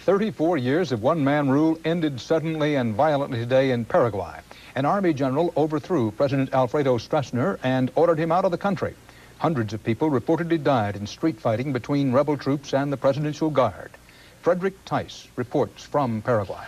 34 years of one-man rule ended suddenly and violently today in Paraguay. An army general overthrew President Alfredo Stroessner and ordered him out of the country. Hundreds of people reportedly died in street fighting between rebel troops and the Presidential Guard. Frederick Tice reports from Paraguay.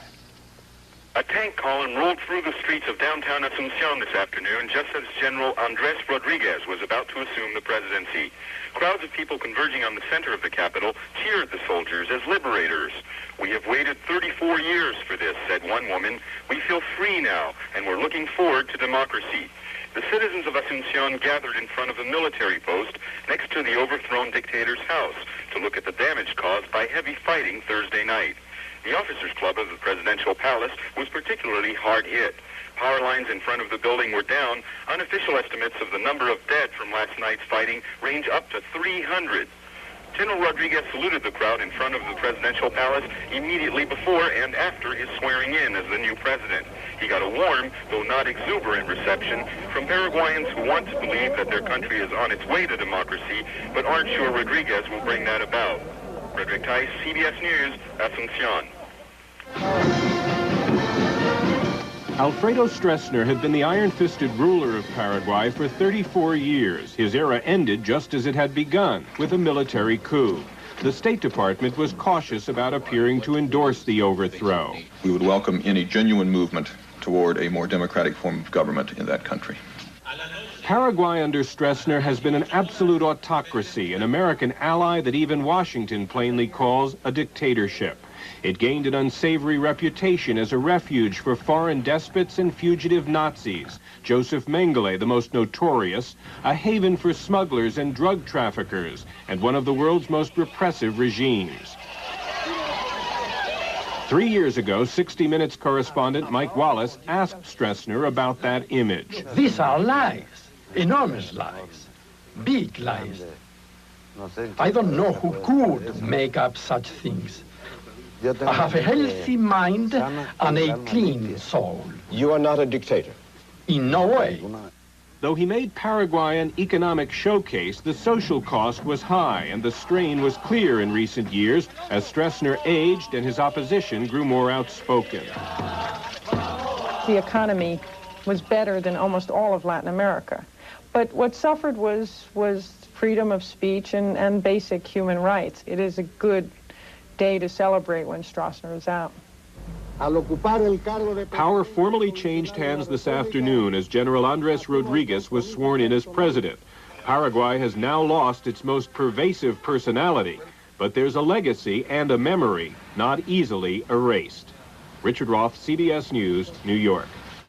A tank column rolled through the streets of downtown Asunción this afternoon just as General Andrés Rodriguez was about to assume the presidency. Crowds of people converging on the center of the capital cheered the soldiers as liberators. "We have waited 34 years for this," said one woman. "We feel free now, and we're looking forward to democracy." The citizens of Asunción gathered in front of a military post next to the overthrown dictator's house to look at the damage caused by heavy fighting Thursday night. The Officers Club of the Presidential Palace was particularly hard hit. Power lines in front of the building were down. Unofficial estimates of the number of dead from last night's fighting range up to 300. General Rodriguez saluted the crowd in front of the Presidential Palace immediately before and after his swearing in as the new president. He got a warm, though not exuberant, reception from Paraguayans who want to believe that their country is on its way to democracy, but aren't sure Rodriguez will bring that about. Frederick Tice, CBS News, Asunción. Alfredo Stroessner had been the iron-fisted ruler of Paraguay for 34 years. His era ended just as it had begun, with a military coup. The State Department was cautious about appearing to endorse the overthrow. We would welcome any genuine movement toward a more democratic form of government in that country. Paraguay under Stroessner has been an absolute autocracy, an American ally that even Washington plainly calls a dictatorship. It gained an unsavory reputation as a refuge for foreign despots and fugitive Nazis. Joseph Mengele, the most notorious, a haven for smugglers and drug traffickers, and one of the world's most repressive regimes. 3 years ago, 60 Minutes correspondent Mike Wallace asked Stroessner about that image. These are lies, enormous lies, big lies. I don't know who could make up such things. I have a healthy mind and a clean soul. You are not a dictator. In no way. Though he made Paraguay an economic showcase, the social cost was high, and the strain was clear in recent years as Stroessner aged and his opposition grew more outspoken. The economy was better than almost all of Latin America. But what suffered was freedom of speech and basic human rights. It is a good day to celebrate when Stroessner is out. Power formally changed hands this afternoon as General Andrés Rodriguez was sworn in as president. Paraguay has now lost its most pervasive personality, but there's a legacy and a memory not easily erased. Richard Roth, CBS News, New York.